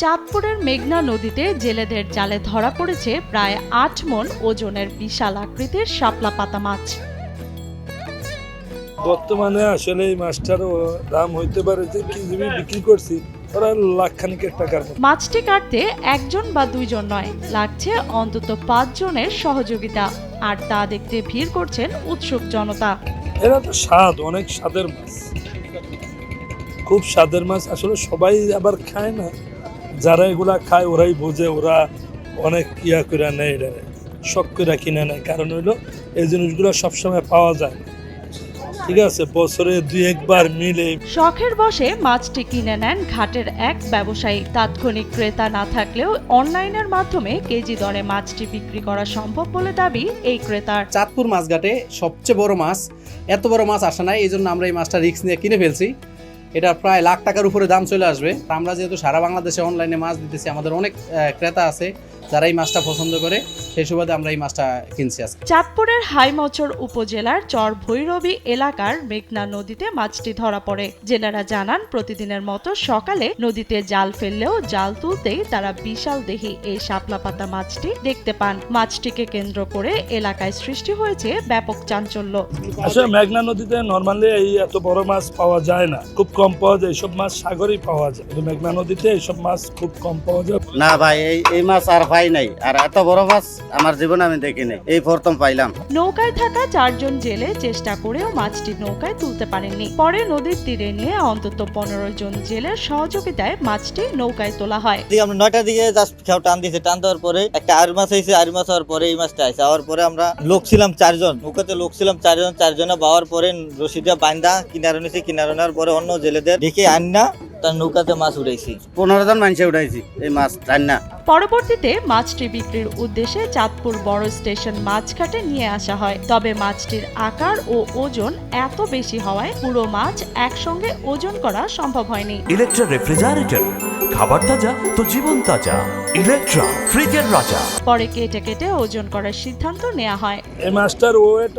চাঁদপুরের মেঘনা নদীতে জেলেদের জালে ধরা পড়েছে প্রায় ৮ মণ ওজনের বিশাল আকৃতির শাপলা পাতা মাছ। বর্তমানে আসলে এই মাছটার দাম হইতে পারে যে কেজি বিক্রি করছি ওরা লাখখানিক টাকার মতো। মাছটি কাটতে একজন বা দুইজন নয়, লাগছে অন্তত ৫ জনের সহযোগিতা, আর তা দেখতে ভিড় করছেন উৎসুক জনতা। এরা তো স্বাদ, অনেক স্বাদের মাছ, খুব স্বাদের মাছ। আসলে সবাই আবার খায় না, যারা এগুলা খায় ওরাই বোঝে, ওরা অনেক ইয়া করে নেয়, এটা শখ করে কিনে নেয়। কারণ হইলো এই জিনিসগুলো সবসময় পাওয়া যায় না, ঠিক আছে, বছরে ২-১ বার মিলে। শখের বশে মাছটি কিনে নেন ঘাটের এক ব্যবসায়ী। তাৎক্ষণিক ক্রেতা না থাকলেও অনলাইনের মাধ্যমে কেজি দরে মাছটি বিক্রি করা সম্ভব বলে দাবি এই ক্রেতার। চাঁদপুর মাছঘাটে সবচেয়ে বড় মাছ, এত বড় মাছ আসে নাই, এই জন্য আমরা এই মাছটা রিস্ক নিয়ে কিনে ফেলছি। এটা প্রায় লাখ টাকার উপরে দাম চলে আসবে। আমরা যেহেতু সারা বাংলাদেশে অনলাইনে মাছ দিতেছি, আমাদের অনেক ক্রেতা আছে যারা এই মাছটা পছন্দ করে, সেই সুবাদে আমরা এই মাছটা কিনছি আজকে। চাঁদপুরের হাইমচর উপজেলার চর ভৈরবী এলাকার মেঘনা নদীতে মাছটি ধরা পড়ে। জেলেরা জানান, প্রতিদিনের মতো সকালে নদীতে জাল ফেললেও জাল তুলতেই তারা বিশাল দেহি এই শাপলা পাতা মাছটি দেখতে পান। মাছটিকে কেন্দ্র করে এলাকায় সৃষ্টি হয়েছে ব্যাপক চাঞ্চল্য। আসলে মেঘনা নদীতে নর্মালি এই এত বড় মাছ পাওয়া যায় না, খুব কম পাওয়া যায়। এইসব মাছ সাগরেই পাওয়া যায়, কিন্তু মেঘনা নদীতে এইসব মাছ খুব কম পাওয়া যায়। না ভাই, এই মাছ আর পাই নাই, আর এত বড় মাছ আমার জীবনে আমি দেখি নাই, এই প্রথম পাইলাম। নৌকায় থাকা ৪ জন জেলে চেষ্টা করেও মাছটি নৌকায় তুলতে পারেননি। পরে নদীর তীরে নিয়ে অন্তত ১৫ জন জেলের সহযোগিতায় মাছটি নৌকায় তোলা হয়। আমরা ৯টার দিকে জাস্ট খেয়াল টান দিয়েছে, টান দেওয়ার পরে একটা আড়ি মাছ হয়েছে, আড়ি মাছ হওয়ার পরে এই মাছটা আসে। হওয়ার পরে আমরা লোক ছিলাম ৪ জন, নৌকাতে লোক ছিলাম ৪ জন। ৪ জনে বাওয়ার পরে রশি দিয়ে বান্ধা কিনারে নিয়েছি, কিনারে নেওয়ার পরে অন্য জেলেদের দেখে আন্না তার নৌকাতে মাছ উঠাইছি। ১৫ জন মানুষে উঠাইছি এই মাছ রান্না। পরবর্তীতে মাছটি বিক্রির উদ্দেশ্যে চাঁদপুর বড় স্টেশন মাছঘাটে নিয়ে আসা হয়। তবে মাছটির আকার ও ওজন এত বেশি হওয়ায় পুরো মাছ একসঙ্গে ওজন করা সম্ভব হয়নি। ইলেকট্রা রেফ্রিজারেটর, খাবার তাজা তো জীবন তাজা। ইলেকট্রা, ফ্রিজের রাজা। পরে কেটে কেটে ওজন করার সিদ্ধান্ত নেওয়া হয়। এই মাছটার ওয়েট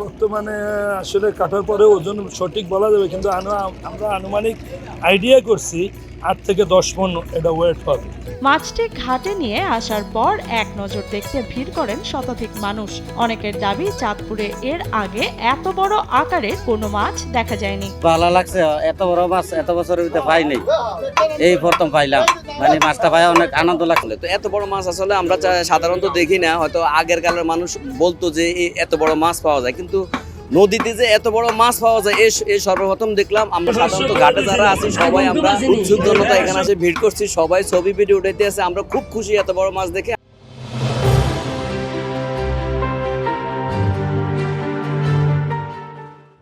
বর্তমানে আসলে কাটার পরে ওজন সঠিক বলা যাবে, কিন্তু আমরা আনুমানিক আইডিয়া করছি ৮ থেকে ১০ মণ এটা ওয়েট হবে। মাছটি ঘাটে নিয়ে আসার পর এক নজর দেখতে ভিড় করেন শতাধিক মানুষ। অনেকের দাবি, চাঁদপুরে এর আগে এত বড় আকারের কোনো মাছ দেখা যায়নি। ভালো লাগছে, এত বড় মাছ এত বছরের ভিতরে পাই নাই, এই প্রথম পাইলাম। মানে মাছটা পাই অনেক আনন্দ লাগলো। তো এত বড় মাছ আসলে আমরা সাধারণত দেখি না, হয়তো আগের কালের মানুষ বলতো যে এত বড় মাছ পাওয়া যায়, কিন্তু নদীতে যে এত বড় মাছ পাওয়া যায় এই সর্বপ্রথম দেখলাম। আমরা সাধারণত ঘাটে যারা আছি সবাই আমরা উৎসুক জনতা এখানে এসে ভিড় করছি, সবাই ছবি ভিডিও উঠাইতে আছে। আমরা খুব খুশি এত বড় মাছ দেখে।